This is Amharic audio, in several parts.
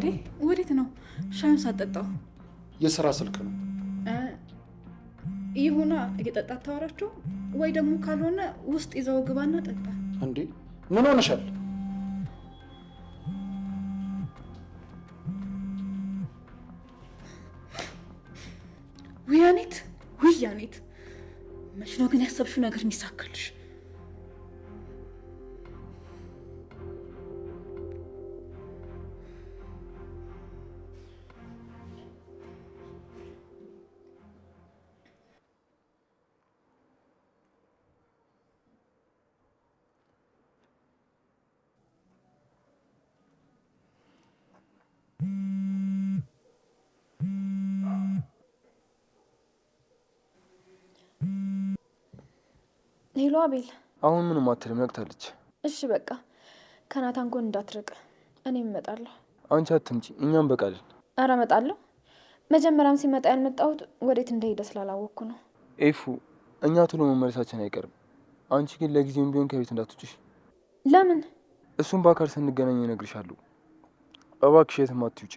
እንዴ ወዴት ነው? ሻዩን ሳጠጣው የሥራ ስልክ ነው። ይሁና እየጠጣ ታወራቸው ወይ ደግሞ ካልሆነ ውስጥ ይዘው ግባና ጠጣ። እንዴ ምን ሆነሻል? ውያኔት ውያኔት መች ነው ግን ያሰብሽው ነገር የሚሳካልሽ? ሄሎ አቤል። አሁን ምንም አትልም፣ ነቅታለች። እሺ በቃ ከናታን ጎን እንዳትርቅ፣ እኔም እመጣለሁ። አንቺ አትምጪ፣ እኛም በቃለን። አረ እመጣለሁ። መጀመሪያም ሲመጣ ያልመጣሁት ወዴት እንደሄደ ስላላወቅኩ ነው። ኤፉ፣ እኛ ቶሎ መመለሳችን አይቀርም። አንቺ ግን ለጊዜውም ቢሆን ከቤት እንዳትውጪ። ለምን? እሱም በአካል ስንገናኝ እነግርሻለሁ። እባክሽ የትም አትውጪ።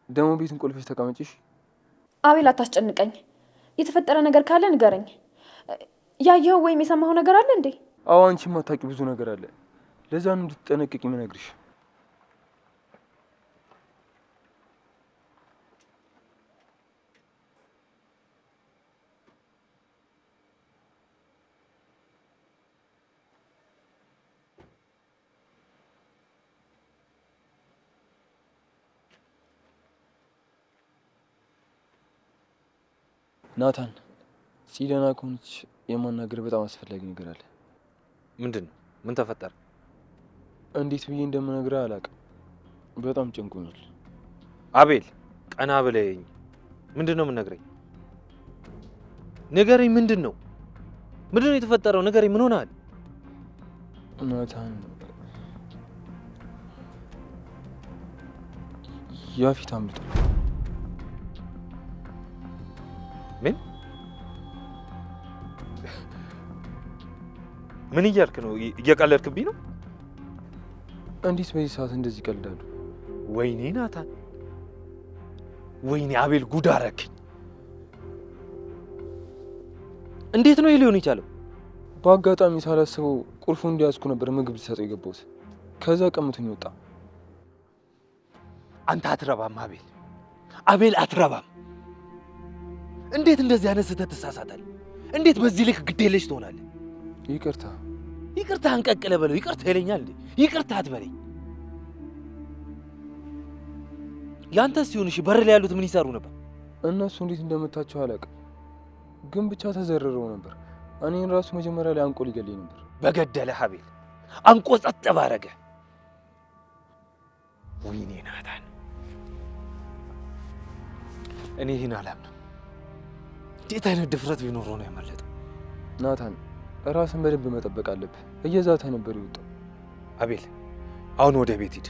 ደግሞ ቤቱን ቆልፈሽ ተቀመጪሽ። አቤል አታስጨንቀኝ። የተፈጠረ ነገር ካለ ንገረኝ። ያየኸው ወይም የሰማኸው ነገር አለ እንዴ? አዎ፣ አንቺ ማታውቂ ብዙ ነገር አለ። ለዛ ነው እንድትጠነቀቂ የምነግርሽ። ናታን፣ ሲደና ከሆነች የማናገር በጣም አስፈላጊ ነገር አለ። ምንድን ነው? ምን ተፈጠረ? እንዴት ብዬ እንደምነግርህ አላውቅም። በጣም ጨንቆኛል። አቤል፣ ቀና ብለኸኝ ምንድን ነው የምነግረኝ? ንገረኝ። ምንድን ነው የተፈጠረው? ንገረኝ። ምን ሆነሃል? ናታን፣ ያፊት አምልጦ። ምን እያልክ ነው? እየቀለድክብኝ ነው? እንዴት በዚህ ሰዓት እንደዚህ ይቀልዳሉ? ወይኔ ናታን፣ ወይኔ አቤል፣ ጉድ አደረግኝ። እንዴት ነው ሊሆን የቻለው? በአጋጣሚ ሳላስበው ቁልፉ እንዲያዝኩ ነበር ምግብ ልሰጠው የገባሁት። ከዛ ቀምቶኝ ወጣ። አንተ አትረባም አቤል፣ አቤል አትረባም። እንዴት እንደዚህ አይነት ስህተት ትሳሳታለህ? እንዴት በዚህ ልክ ግዴለሽ ትሆናለህ? ይቅርታ። ይቅርታ አንቀቅለ በለው። ይቅርታ ይለኛል እንዴ? ይቅርታ አትበለኝ። ያንተ ሲሆን እሺ፣ በር ላይ ያሉት ምን ይሰሩ ነበር? እነሱ እንዴት እንደመታቸው አላውቅም፣ ግን ብቻ ተዘርረው ነበር። እኔን ራሱ መጀመሪያ ላይ አንቆ ሊገለኝ ነበር። በገደለህ አቤል፣ አንቆ ጸጥ ባረገ። ወይኔ ናታን፣ እኔ ይህን አላምንም። እንዴት አይነት ድፍረት ቢኖረው ነው ያመለጠው? ናታን፣ ራስን በደንብ መጠበቅ አለብህ። እየዛተ ነበር የወጣው። አቤል፣ አሁን ወደ ቤት ሂድ።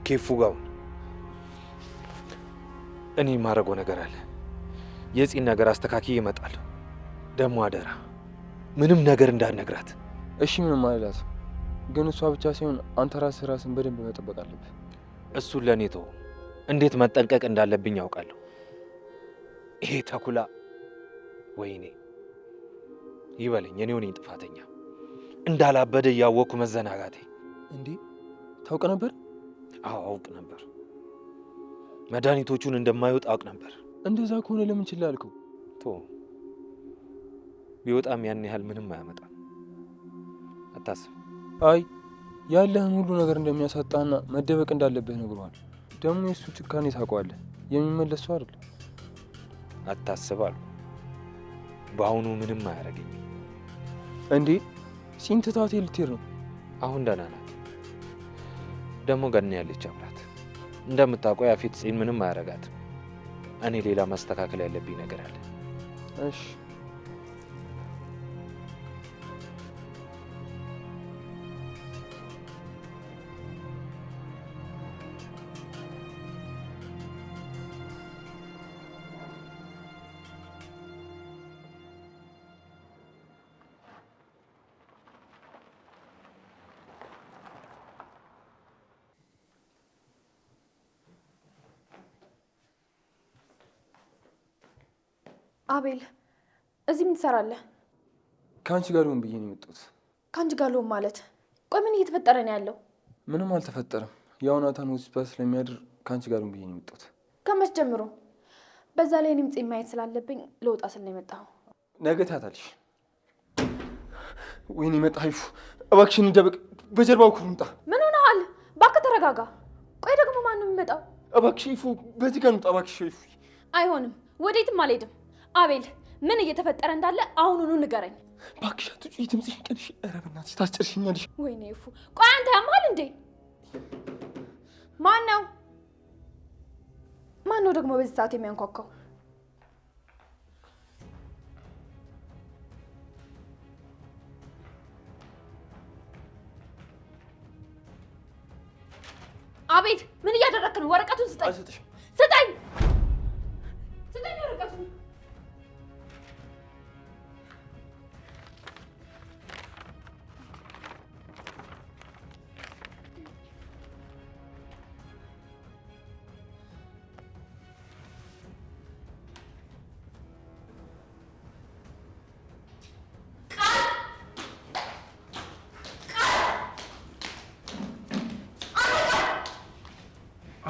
ኬፉ ጋር እኔ የማደርገው ነገር አለ። የፂን ነገር አስተካክዬ እመጣለሁ። ደግሞ አደራ ምንም ነገር እንዳትነግራት እሺ? ምንም አልላት፣ ግን እሷ ብቻ ሳይሆን አንተ ራስን በደንብ መጠበቅ አለብህ። እሱን ለእኔ ተው። እንዴት መጠንቀቅ እንዳለብኝ ያውቃለሁ። ይሄ ተኩላ ወይኔ ይበለኝ፣ እኔው ነኝ ጥፋተኛ። እንዳላበደ እያወቅኩ መዘናጋቴ። እንዴ ታውቅ ነበር? አዎ አውቅ ነበር። መድኃኒቶቹን እንደማይወጣ አውቅ ነበር። እንደዛ ከሆነ ለምን ችላ አልከው? ቶ ቢወጣም ያን ያህል ምንም አያመጣም። አታስብ። አይ ያለህን ሁሉ ነገር እንደሚያሳጣና መደበቅ እንዳለብህ ነግሯል። ደግሞ የእሱ ጭካኔ ታውቀዋለህ። የሚመለስ ሰው አይደለም። አታስብ አልኩ። በአሁኑ ምንም አያደርገኝም። እንዴ ፂን ትታት ልትሄድ ነው? አሁን ደህና ናት። ደግሞ ገና ያለች አብራት። እንደምታውቀው ያፊት ፂን ምንም አያደርጋትም። እኔ ሌላ ማስተካከል ያለብኝ ነገር አለ። እሺ አቤል እዚህ ምን ትሰራለህ? ከአንቺ ጋር ልሆን ብዬ ነው የመጣሁት። ከአንቺ ጋር ልሆን ማለት? ቆይ ምን እየተፈጠረ ነው ያለው? ምንም አልተፈጠረም። ያው ናታን ሆስፒታል ስለሚያድር ከአንቺ ጋር ልሆን ብዬ ነው የመጣሁት። ከመች ጀምሮ? በዛ ላይ እኔም ጺም ማየት ስላለብኝ ልወጣ ስል ነው የመጣሁ። ነገ ታያታለሽ። ወይኔ መጣ ይፉ፣ እባክሽን እንደበቅ፣ በጀርባው እኮ ልምጣ። ምን ሆነሃል? እባክህ ተረጋጋ። ቆይ ደግሞ ማን ነው የሚመጣው? እባክሽ ይፉ፣ በዚህ ጋር ልምጣ እባክሽ ይፉ። አይሆንም፣ ወዴትም አልሄድም። አቤል ምን እየተፈጠረ እንዳለ አሁኑኑ ንገረኝ። እባክሽ አትጩይ፣ ድምፅሽን ቀንሽ። ኧረ በእናትሽ ታስጨርሽኛለሽ። ወይኔ ይፉ፣ ቆይ አንተ ያማል እንዴ? ማን ነው? ማን ነው ደግሞ በዚህ ሰዓት የሚያንኳኳው? አቤት ምን እያደረክ ነው? ወረቀቱን ስጠኝ። ስጠኝ ወረቀቱን።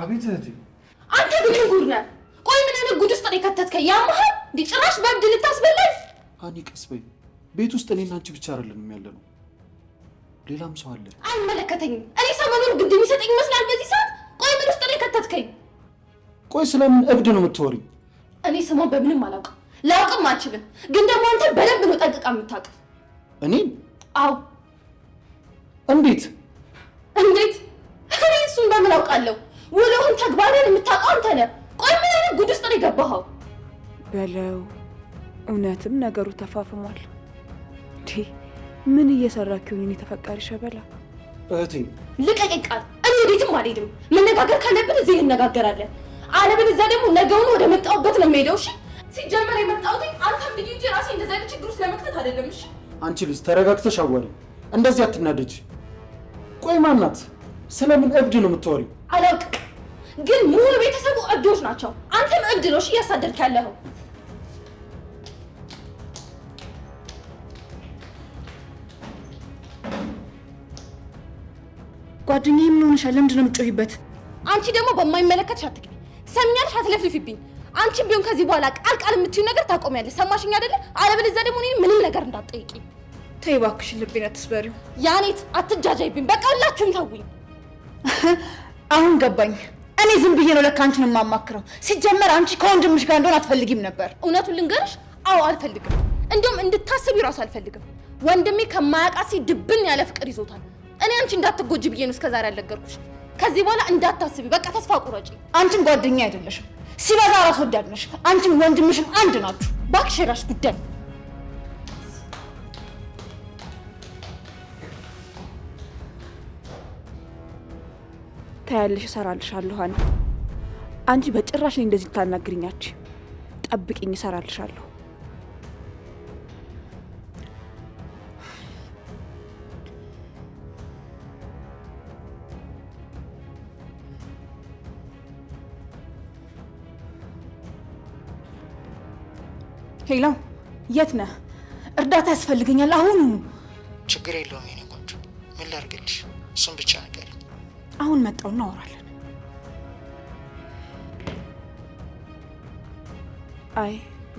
አቤት እህቴ። አንተ ግን ጉድ ነህ። ቆይ ምን አይነት ጉድ ውስጥ ነው የከተትከኝ? ያማህ እንዴ? ጭራሽ በእብድ ልታስበላኝ? ሀኒ ቀስ በይ። ቤት ውስጥ እኔና አንቺ ብቻ አይደለንም ያለነው፣ ሌላም ሰው አለ። አይመለከተኝም። እኔ ሰው መኖር ግድ የሚሰጠኝ ይመስላል በዚህ ሰዓት? ቆይ ምን ውስጥ ነው የከተትከኝ? ቆይ ስለምን እብድ ነው የምትወሪኝ? እኔ ስሟን በምንም አላውቅም፣ ላውቅም አልችልም። ግን ደግሞ አንተ በደንብ ነው ጠንቅቃ የምታውቅ። እኔም? አዎ። እንዴት? እኔ እሱን በምን አውቃለሁ? ውሎህን ተግባርን የምታውቀው አንተ ነህ። ቆይ ምን አይነት ጉድ ውስጥ ነው የገባኸው? በለው እውነትም ነገሩ ተፋፍሟል። እንዴ ምን እየሰራችሁ ነው? ተፈቃሪ ሸበላ እህቴ ልቀቅ ቃል። እኔ ወዴትም አልሄድም። መነጋገር ካለብን እዚህ እንነጋገራለን። አለበለዚያ ደግሞ ነገውን ወደ መጣሁበት ነው የምሄደው። እሺ ሲጀመር የመጣሁት አንተም ልጅ እንጂ ራሴ እንደዛ አይነት ችግር ውስጥ ለመክተት አይደለም። እሺ አንቺ ልጅ ተረጋግተሽ አዋሪ፣ እንደዚህ አትናደጂ። ቆይ ማናት? ስለምን እብድ ነው የምትወሪው? አላውቅም፣ ግን ሙሉ ቤተሰቡ እብዶች ናቸው። አንተም እብድ ነው። እሺ እያሳደድክ ያለኸው። ጓደኛዬ ምን ሆነሻል? ለምንድን ነው የምትጮሂበት? አንቺ ደግሞ በማይመለከትሽ አትግቢ። ሰምኛለሽ? አትለፍልፊብኝ። አንቺም ቢሆን ከዚህ በኋላ ቃል ቃል የምትይው ነገር ታቆሚያለሽ። ሰማሽኝ አይደለ? አለበለዚያ ደግሞ እኔን ምንም ነገር እንዳትጠይቂኝ። ተይ እባክሽን፣ ልቤን አትስበሪው። ያኔት አትጃጃይብኝ። በቃ ሁላችሁም ተውኝ። አሁን ገባኝ። እኔ ዝም ብዬ ነው ለካ አንቺን የማማክረው። ሲጀመር አንቺ ከወንድምሽ ጋር እንደሆነ አትፈልጊም ነበር። እውነቱን ልንገርሽ፣ አዎ አልፈልግም። እንዲሁም እንድታስቢ እራሱ አልፈልግም። ወንድሜ ከማያውቃት ሴት ድብን ያለ ፍቅር ይዞታል። እኔ አንቺ እንዳትጎጂ ብዬ ነው እስከዛሬ ያልነገርኩሽ። ከዚህ በኋላ እንዳታስቢ፣ በቃ ተስፋ ቁረጪ። አንቺም ጓደኛ አይደለሽም፣ ሲበዛ ራስ ወዳድ ነሽ። አንቺም ወንድምሽም አንድ ናችሁ። እባክሽ የራስሽ ጉዳይ። ታያለሽ፣ እሰራልሻለሁ። ሀኒ አንቺ በጭራሽ እኔ እንደዚህ ልታናግሪኛች። ጠብቂኝ፣ እሰራልሻለሁ። ሄሎ፣ የት ነህ? እርዳታ ያስፈልገኛል አሁኑኑ። ችግር የለውም የኔ ቆንጆ፣ ምን ላድርግልሽ? እሱን ብቻ ነገር። አሁን መጣው እናወራለን። አይ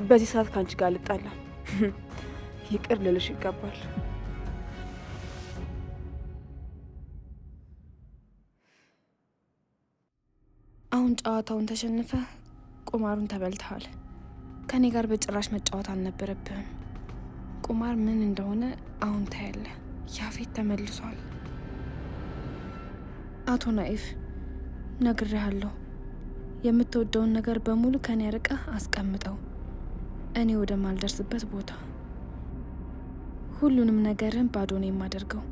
በዚህ ሰዓት ከአንቺ ጋር አልጣላም። ይቅር ልልሽ ይገባል። አሁን ጨዋታውን ተሸንፈ ቁማሩን ተበልተሃል። ከኔ ጋር በጭራሽ መጫወት አልነበረብህም። ቁማር ምን እንደሆነ አሁን ታያለህ። ያፌት ተመልሷል። አቶ ናኢፍ ነግሬሃለሁ። የምትወደውን ነገር በሙሉ ከኔ ርቀህ አስቀምጠው፣ እኔ ወደ ማልደርስበት ቦታ። ሁሉንም ነገርን ባዶ ነው የማደርገው።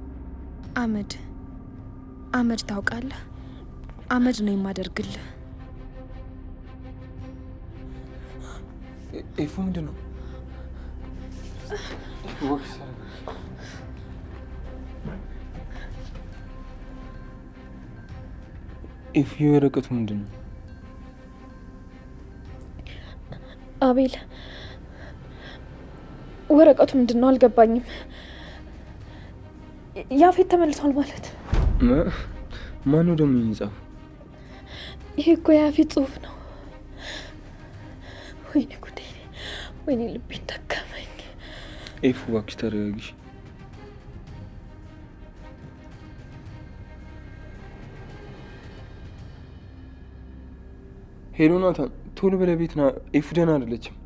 አመድ ታውቃለህ? አመድ ነው የማደርግልህ። ኤፉ ምንድን ነው? ኤፉ የወረቀቱ ምንድን ነው? አቤል ወረቀቱ ምንድነው አልገባኝም። ያፌት ተመልሷል ማለት ማን ነው ደግሞ የሚጻፈው? ይሄ እኮ ያፌት ጽሁፍ ነው። ወይኔ ጉዴ! ወይኔ ልቤን ደከመኝ። ኤፉ እባክሽ ተረጋጊሽ። ሄሎ ናታን፣ ቶሎ በለ ቤት ና። ኤፉ ደህና አይደለችም።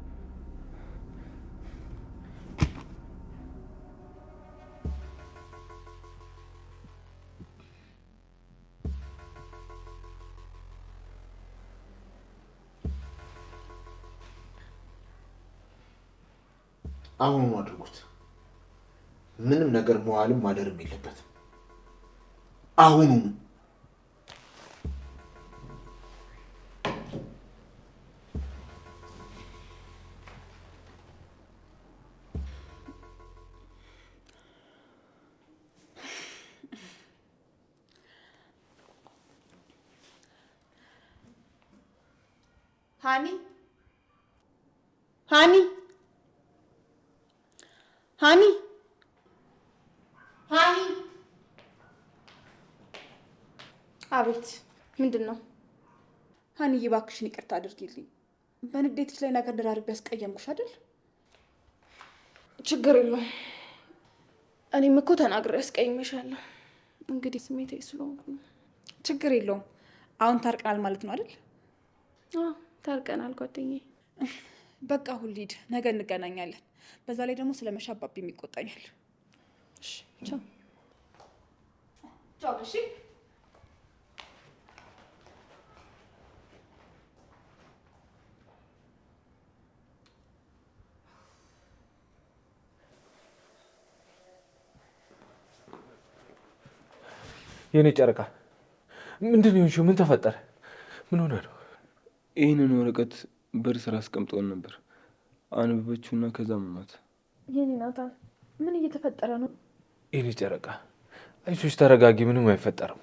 አሁኑ አድርጉት። ምንም ነገር መዋልም ማደርም የለበትም። አሁኑ ሃኒ ሃኒ ሃኒ ሃኒ! አቤት፣ ምንድን ነው? ሃኒዬ እባክሽን ይቅርታ አድርጊልኝ። በንዴትሽ ላይ ነገር ደራርቤ ያስቀየምኩሽ አይደል? ችግር የለውም። እኔም እኮ ተናግሬ ያስቀይሜሻለሁ። እንግዲህ ስሜታዊ ስለሆንኩ ነው። ችግር የለውም። አሁን ታርቀናል ማለት ነው አይደል? ታርቀናል ጓደኛዬ። በቃ አሁን ልሂድ፣ ነገ እንገናኛለን። በዛ ላይ ደግሞ ስለመሻ አባቢም ይቆጣኛል። እሺ፣ ቻው ቻው። እሺ የኔ ጨረቃ ምንድን ነው የሆንሽው? ምን ተፈጠረ? ምን ሆነ ነው? ይህንን ወረቀት በር ስራ አስቀምጠውን ነበር። አንብበችውና ከዛ መማት። የኔ ናታን ምን እየተፈጠረ ነው? የኔ ጨረቃ አይዞሽ፣ ተረጋጊ። ምንም አይፈጠርም።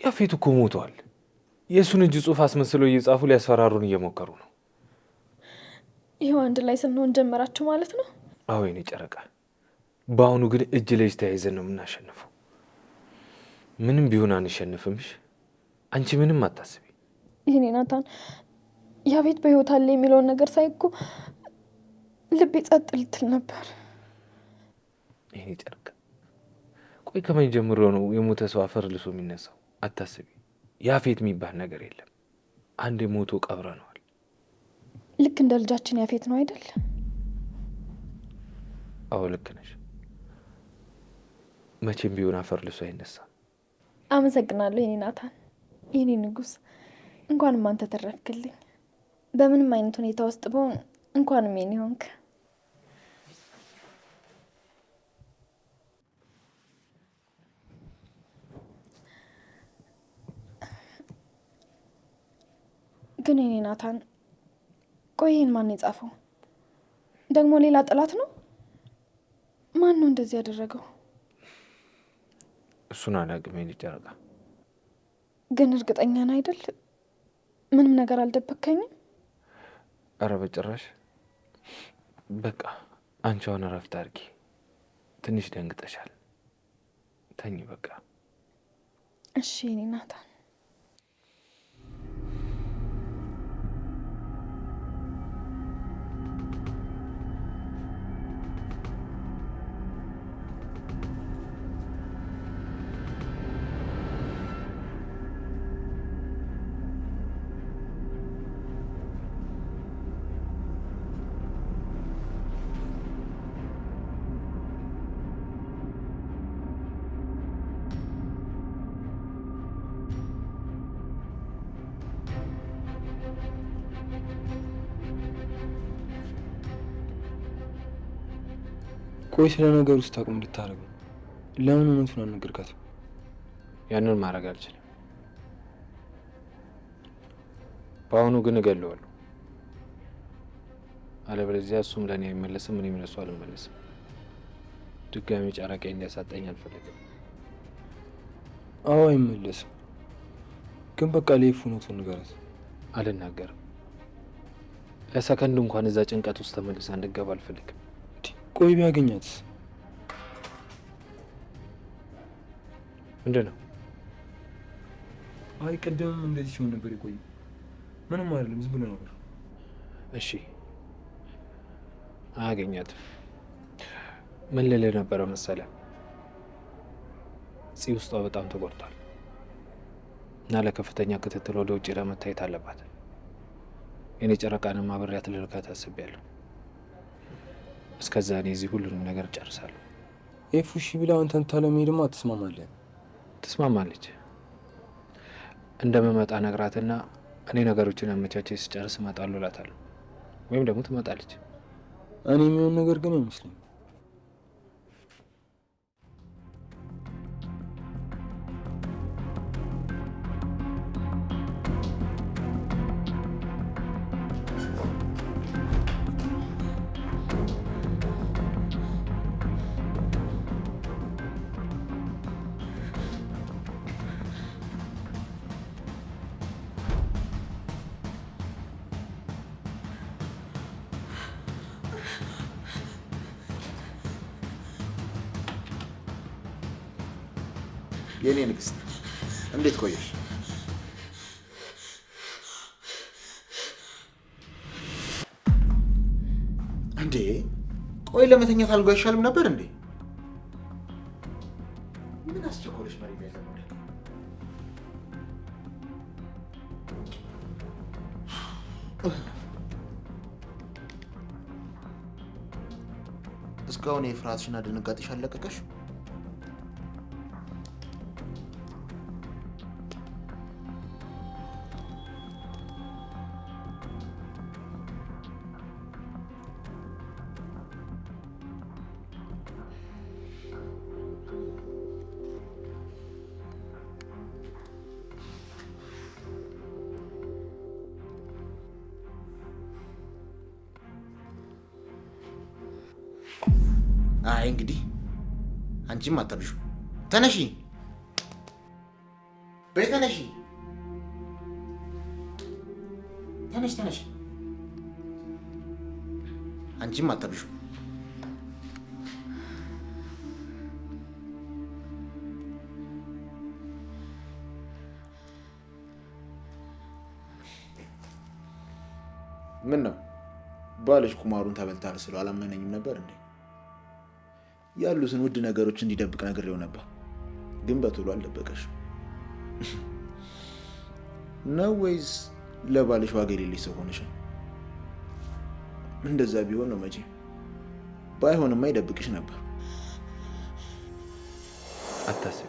ያፌት እኮ ሞቷል። የእሱን እጅ ጽሑፍ አስመስለው እየጻፉ ሊያስፈራሩን እየሞከሩ ነው። ይኸው አንድ ላይ ስንሆን ጀመራችሁ ማለት ነው? አዎ የኔ ጨረቃ፣ በአሁኑ ግን እጅ ለእጅ ተያይዘን ነው የምናሸንፈው። ምንም ቢሆን አንሸንፍምሽ። አንቺ ምንም አታስቢ። የኔ ናታን ያፌት በህይወት አለ የሚለውን ነገር ሳይ እኮ ልቤ ጸጥ ልትል ነበር። የኔ ጨረቃ፣ ቆይ ከመቼ ጀምሮ ነው የሞተ ሰው አፈር ልሶ የሚነሳው? አታስቢ። ያፌት የሚባል ነገር የለም። አንድ ሞቶ ቀብረነዋል። ልክ እንደ ልጃችን ያፌት ነው አይደል? አዎ ልክ ነሽ። መቼም ቢሆን አፈር ልሶ አይነሳም። አመሰግናለሁ የኔ ናታን፣ የኔ ንጉስ። እንኳንም አንተ ተረፍክልኝ። በምንም አይነት ሁኔታ ውስጥ በሆን እንኳንም የኔ ሆንክ። ግን የኔ ናታን፣ ቆይ ይህን ማን የጻፈው? ደግሞ ሌላ ጠላት ነው? ማን ነው እንደዚህ ያደረገው? እሱን አላውቅም የኔ ጨረቃ። ግን እርግጠኛ ነህ አይደል? ምንም ነገር አልደበከኝም? አረ በጭራሽ። በቃ አንቺ አሁን እረፍት አድርጊ። ትንሽ ደንግጠሻል። ተኝ በቃ። እሺ የኔ ናታን። ቆይ ስለ ነገር ውስጥ አቁም እንድታረግ ነው። ለምን እውነቱን አልነገርካትም? ያንን ማድረግ አልችልም። በአሁኑ ግን እገለዋለሁ። አለበለዚያ እሱም ለእኔ አይመለስም፣ እኔም ለእሱ አልመለስም። ድጋሚ ጨረቃዬ እንዲያሳጣኝ አልፈልግም። አዎ አይመለስም። ግን በቃ ለይፉ እውነቱን ንገራት። አልናገርም። ለሰከንድ እንኳን እዛ ጭንቀት ውስጥ ተመልሳ እንድገባ አልፈልግም። ቆይ ቢያገኛት ምንድን ነው? አይ ቅድምም እንደዚህ ሲሆን ነበር የቆየ። ምንም አይደለም፣ ዝም ብሎ ነበር። እሺ አያገኛትም። ምን ልልህ ነበረ መሰለህ? ፂ ውስጧ በጣም ተጎድቷል እና ለከፍተኛ ክትትል ወደ ውጭ ለመታየት አለባት። የኔ ጨረቃንም አብሬያት ልልካት አስቤያለሁ። እስከዛ እኔ እዚህ ሁሉንም ነገር ጨርሳለሁ። ኤፉሺ ብላ አንተን ታለመሄድማ ትስማማለህ? ትስማማለች። እንደምመጣ ነግራትና እኔ ነገሮችን አመቻቼ ስጨርስ እመጣለሁ እላታለሁ። ወይም ደግሞ ትመጣለች። እኔ የሚሆን ነገር ግን አይመስለኝም። የኔ ንግስት እንዴት ቆየሽ? እንዴ ቆይ ለመተኛት አልጋ አይሻልም ነበር እንዴ? ምን አስቸኮለሽ? መሪ ቤት ነው እስካሁን የፍርሃትሽና ድንጋጤሽ አለቀቀሽ? አይ እንግዲህ አንቺም አታብዡ። ተነሺ በይ ተነሺ፣ ተነሺ። አንቺም አታብዡ። ምን ነው ባልሽ ቁማሩን ተበልታል ስለው አላመነኝም ነበር እንዴ? ያሉትን ውድ ነገሮች እንዲደብቅ ነግሬው ነበር፣ ግን በቶሎ አልደበቀሽ ነው ወይስ ለባልሽ ዋጋ የሌለሽ ሰው ሆነሽ? እንደዛ ቢሆን ነው መቼ። ባይሆንማ ይደብቅሽ ነበር። አታስቢ፣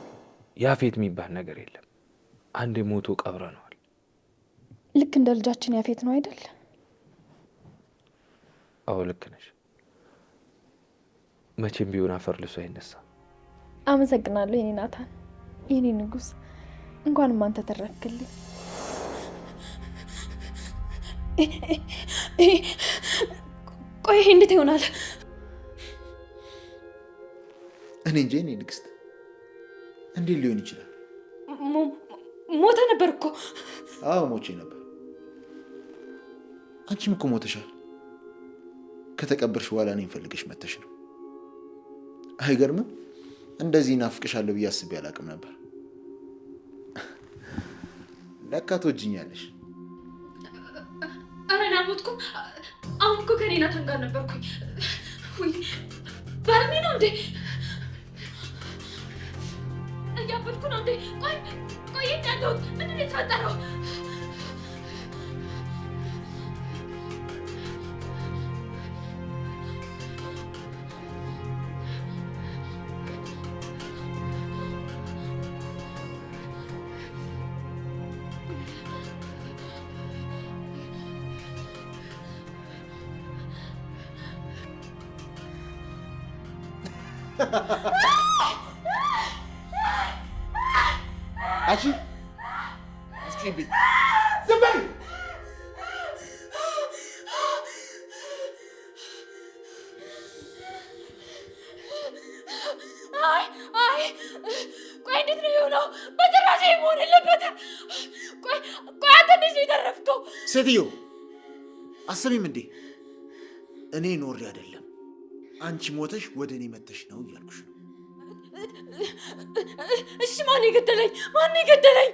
ያፌት የሚባል ነገር የለም። አንዴ ሞቶ ቀብረነዋል። ልክ እንደ ልጃችን ያፌት ነው አይደል? አዎ ልክ ነሽ። መቼም ቢሆን አፈር ልሶ አይነሳም። አመሰግናለሁ የኔ ናታን፣ የኔ ንጉስ። እንኳንም አንተ ተረክልኝ። ቆይ ይሄ እንዴት ይሆናል? እኔ እንጂ የኔ ንግስት፣ እንዴት ሊሆን ይችላል? ሞተ ነበር እኮ። አዎ ሞቼ ነበር። አንቺም እኮ ሞተሻል። ከተቀበርሽ በኋላ እኔን ፈልገሽ መተሽ ነው። አይገርምም? እንደዚህ ናፍቅሻለሁ ብዬ አስቤ አላውቅም ነበር። ለካ ትወጂኛለሽ። ኧረ እኔ አልሞትኩም። አሁን እኮ ከኔ ናታን ጋር ነበርኩኝ። ውይ ባልሜ ነው እንዴ? እያበድኩ ነው እንዴ? ቆይ የት ያለሁት? ምንድን ነው የተፈጠረው? አንቺ እስኪ ዝም በይ። አይ ቆይ እንዴት ነው የሆነው? በጭራሽ መሆን የለበትም። ቆይ አንተ እንዴት ነው የተረፍከው? ሴትዮ አሰሚም እንዴ? እኔ ኖሬ አይደለም አንቺ ሞተሽ ወደ እኔ መተሽ ነው እያልኩሽ። እሺ ማን የገደለኝ? ማን የገደለኝ?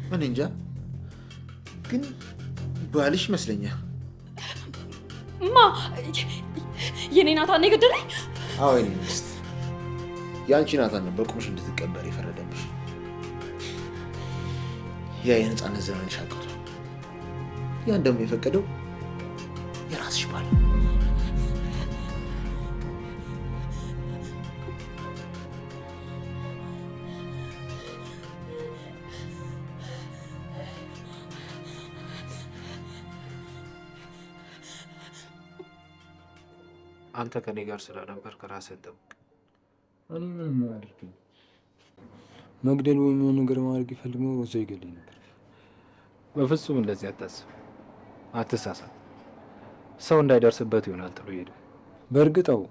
እኔ እንጃ፣ ግን ባልሽ ይመስለኛል። ማ የኔ ናታን የገደለኝ? አዎ የኔ ሚስት፣ የአንቺ ናታን በቁምሽ እንድትቀበር የፈረደብሽ። ያ የነፃነት ዘመንሽ አብቅቷል። ያን ደግሞ የፈቀደው የራስሽ ባል። አንተ ከኔ ጋር ስለነበር ከራስህ ጠብቅ። እኔ ምንም አያደርግም። መግደል ወይም የሆነ ነገር ማድረግ ይፈልግ ነው እዛው ይገለኝ ነበር። በፍጹም እንደዚህ አታስብ፣ አትሳሳት። ሰው እንዳይደርስበት ይሆናል ጥሎ ሄደ። በእርግጠው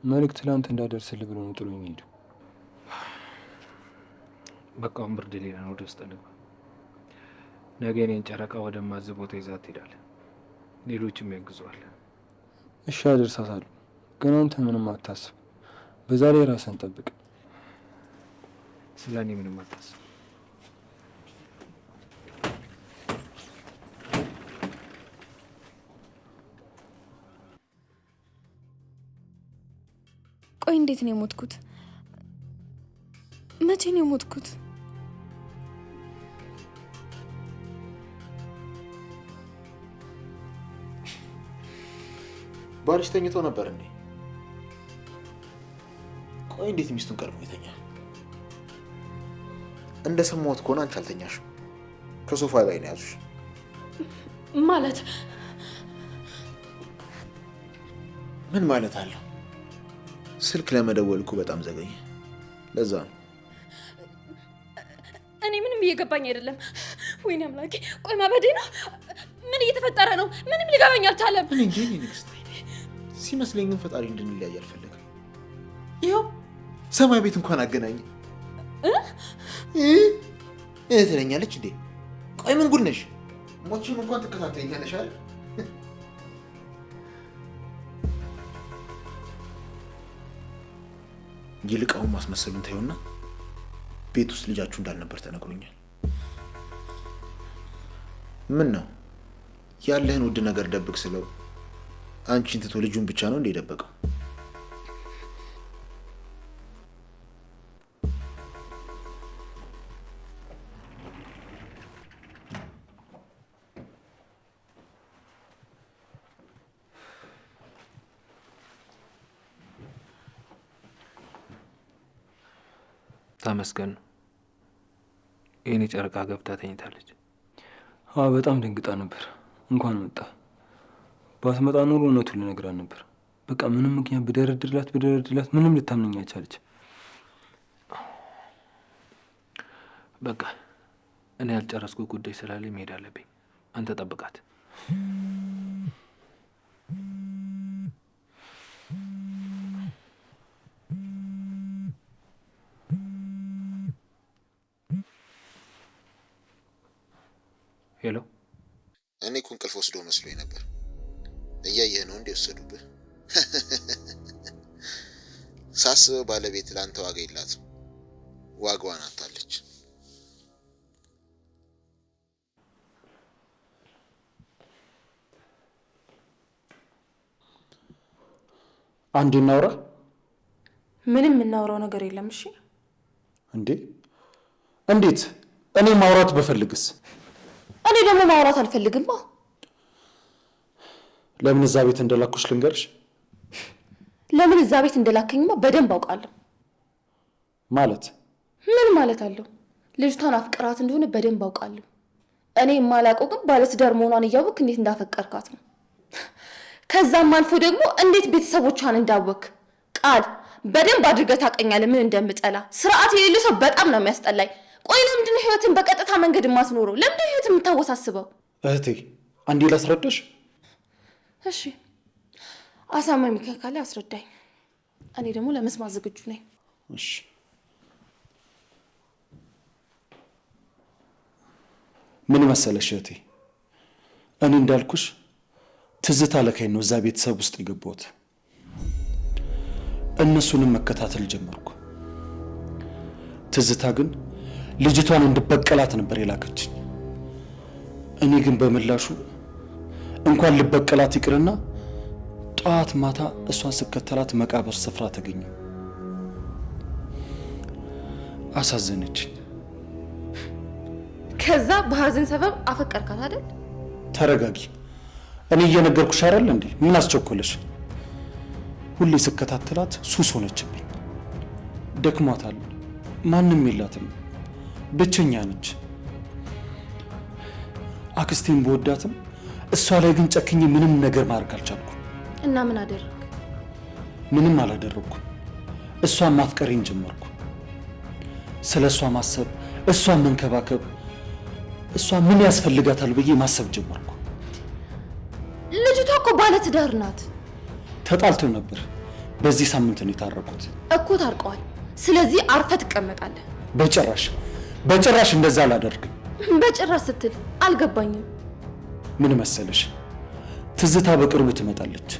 መልእክት ለአንተ እንዳደርስልህ ብሎ ነው ጥሎ የሚሄዱ። በቃውን ብርድ ሌላ ወደ ውስጥ እንግባ። ነገ እኔን ጨረቃ ወደማዝ ቦታ ይዛት ትሄዳለህ። ሌሎችም ያግዙዋል። እሺ አደርሳታለሁ፣ ግን አንተ ምንም አታስብ። በዛ ላይ ራስን ጠብቅ። ስለ እኔ ምንም አታስብ። ቆይ እንዴት ነው የሞትኩት? መቼ ነው የሞትኩት? ባልሽ ተኝቶ ነበር እንዴ? ቆይ እንዴት ሚስቱን ቀድሞ ይተኛል? እንደሰማሁት ከሆነ አንቺ አልተኛሽም፣ ከሶፋ ላይ ነው ያዙሽ። ማለት ምን ማለት አለው? ስልክ ለመደወል እኮ በጣም ዘገየ። ለዛ ነው። እኔ ምንም እየገባኝ አይደለም። ወይኔ አምላኬ! ቆይ ማበዴ ነው? ምን እየተፈጠረ ነው? ምንም ሊገባኝ አልቻለም። እኔ እንጂ ንግስት ሲመስለኝ ግን ፈጣሪ እንድንለያይ አልፈለግም። ይኸው ሰማይ ቤት እንኳን አገናኘ ትለኛለች እንዴ? ቆይ ምን ጉድ ነሽ? ሞቼም እንኳን ትከታተኛለሽ አይደል? ይልቃውን ማስመሰሉን ተይውና ቤት ውስጥ ልጃችሁ እንዳልነበር ተነግሮኛል። ምን ነው ያለህን ውድ ነገር ደብቅ ስለው አንቺን ትቶ ልጁን ብቻ ነው እንደ ደበቀው? ተመስገን ነው። የኔ ጨረቃ ገብታ ተኝታለች። በጣም ደንግጣ ነበር። እንኳን መጣ። ባትመጣ ኖሮ እውነቱን ልነግራት ነበር። በቃ ምንም ምክንያት ብደረድላት ምንም ልታምነኝ አልቻለች። በቃ እኔ ያልጨረስኩት ጉዳይ ስላለ መሄድ አለብኝ። አንተ ጠብቃት። ሄሎ። እኔ እኮ እንቅልፍ ወስዶ መስሎኝ ነበር። እያየህ ነው እንዴ ወሰዱብህ? ሳስበው ባለቤት ለአንተ ዋጋ የላትም፣ ዋጋዋን አታለች። አንዴ እናውራ። ምንም የምናወራው ነገር የለም። እሺ እንዴ? እንዴት? እኔ ማውራት በፈልግስ? እኔ ደግሞ ማውራት አልፈልግማ። ለምን እዛ ቤት እንደላኩሽ ልንገርሽ? ለምን እዛ ቤት እንደላከኝማ በደንብ አውቃለሁ። ማለት ምን ማለት አለው? ልጅቷን አፍቅራት እንደሆነ በደንብ አውቃለሁ። እኔ የማላውቀው ግን ባለትዳር መሆኗን እያወቅህ እንዴት እንዳፈቀርካት ነው። ከዛም አልፎ ደግሞ እንዴት ቤተሰቦቿን እንዳወክ ቃል በደንብ አድርገህ ታውቀኛለህ። ምን እንደምጠላ ስርዓት የሌለው ሰው በጣም ነው የሚያስጠላኝ። ቆይ ለምንድን ነው ህይወትን በቀጥታ መንገድ የማትኖረው? ለምንድን ነው ህይወትን የምታወሳስበው? እህቴ አንዴ ላስረዳሽ። እሺ አሳማኝ ካለ አስረዳኝ። እኔ ደግሞ ለመስማት ዝግጁ ነኝ። እሺ ምን መሰለሽ እህቴ፣ እኔ እንዳልኩሽ ትዝታ ለካኝ ነው እዛ ቤተሰብ ውስጥ የገባሁት። እነሱንም መከታተል ጀመርኩ። ትዝታ ግን ልጅቷን እንድበቀላት ነበር የላከችኝ። እኔ ግን በምላሹ እንኳን ልበቀላት ይቅርና ጠዋት ማታ እሷን ስከተላት መቃብር ስፍራ ተገኘው። አሳዘነችኝ። ከዛ በሐዘን ሰበብ አፈቀርካት አይደል? ተረጋጊ። እኔ እየነገርኩሽ አይደል እንዴ? ምን አስቸኮለሽ? ሁሌ ስከታተላት ሱስ ሆነችብኝ። ደክሟታል፣ ማንም የላትም፣ ብቸኛ ነች። አክስቴን በወዳትም እሷ ላይ ግን ጨክኜ ምንም ነገር ማድረግ አልቻልኩም። እና ምን አደረግ? ምንም አላደረኩም። እሷን ማፍቀሬን ጀመርኩ። ስለ እሷ ማሰብ፣ እሷን መንከባከብ፣ እሷ ምን ያስፈልጋታል ብዬ ማሰብ ጀመርኩ። ልጅቷ እኮ ባለ ትዳር ናት። ተጣልተው ነበር። በዚህ ሳምንት ነው የታረቁት እኮ ታርቀዋል። ስለዚህ አርፈ ትቀመጣለህ። በጭራሽ እንደዛ አላደርግም። በጭራሽ ስትል አልገባኝም። ምን መሰለሽ፣ ትዝታ በቅርቡ ትመጣለች፣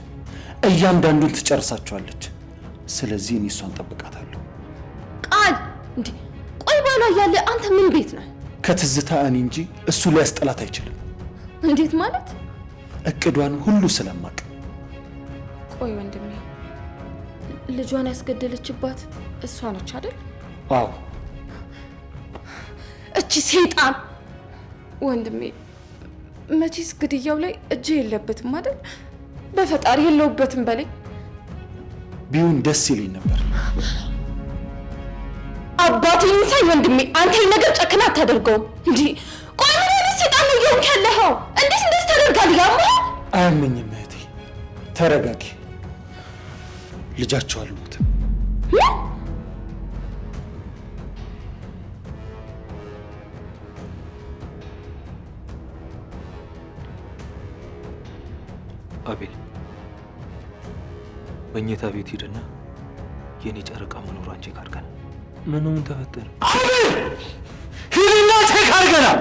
እያንዳንዱን ትጨርሳቸዋለች። ስለዚህ እኔ እሷን ጠብቃታለሁ። ቃል እንዴ! ቆይ ባሏ እያለ አንተ ምን ቤት ነህ? ከትዝታ እኔ እንጂ እሱ ሊያስጠላት አይችልም። እንዴት ማለት? እቅዷን ሁሉ ስለማቅ። ቆይ ወንድሜ፣ ልጇን ያስገደለችባት እሷ ነች አይደል? አዎ። እቺ ሰይጣን! ወንድሜ፣ መቼስ ግድያው ላይ እጅ የለበትም አይደል? በፈጣሪ የለውበትም በለኝ። ቢሆን ደስ ይለኝ ነበር። አባቴን ሳይ ወንድሜ፣ አንተ ይሄን ነገር ጨክና አታደርገውም እንዴ? ቆይ ምን አይነት ሰይጣን ነው እየሆንክ ያለኸው? እንዴት እንደዚህ ታደርጋለህ? ያማ አያመኝም እህቴ፣ ተረጋጊ። ልጃቸው አልሞትም። አቤል፣ መኝታ ቤት ሂድና የኔ ጨረቃ መኖሯን ቼክ አድርገን። ምን ተፈጠረ? አቤል፣ ሂድና ቼክ አድርገናል።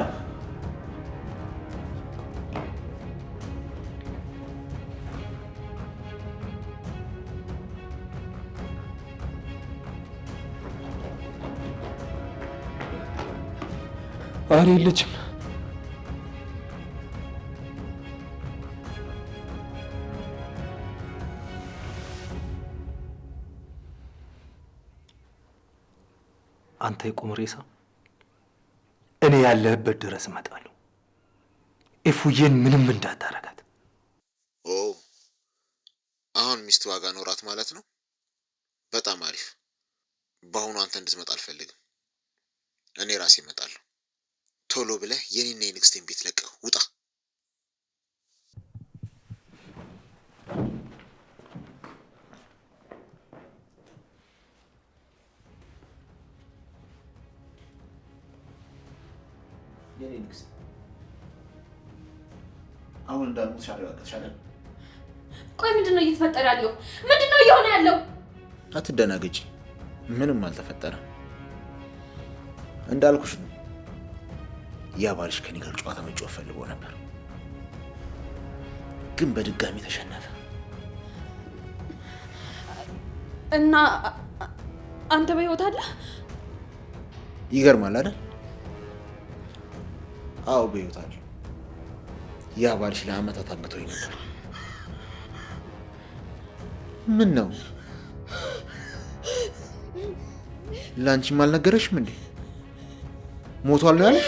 አሬ የለችም። አንተ የቁም ሬሳ፣ እኔ ያለህበት ድረስ እመጣለሁ። ኤፉዬን ምንም እንዳታረጋት። ኦ አሁን ሚስት ዋጋ ኖራት ማለት ነው። በጣም አሪፍ። በአሁኑ አንተ እንድትመጣ አልፈልግም። እኔ ራሴ እመጣለሁ። ቶሎ ብለህ የኔና የንግስቴን ቤት ለቀህ ውጣ። የኔ ንግስት፣ አሁን እንዳልሞትሽ አረጋግጥሻለሁ። ቆይ ምንድነው እየተፈጠረ ያለው? ምንድነው እየሆነ ያለው? አትደናገጪ። ምንም አልተፈጠረም። እንዳልኩሽ ነው። ያ ባልሽ ከኔ ጋር ጨዋታ መጫወት ፈልጎ ነበር፣ ግን በድጋሚ ተሸነፈ። እና አንተ በህይወት አለ? ይገርማል አይደል? አዎ በህይወት አለ። ያ ባልሽ ለአመታት አግቶኝ ነበር። ምን ነው ላንቺም አልነገረሽም እንዴ? ሞቷል ነው ያለሽ?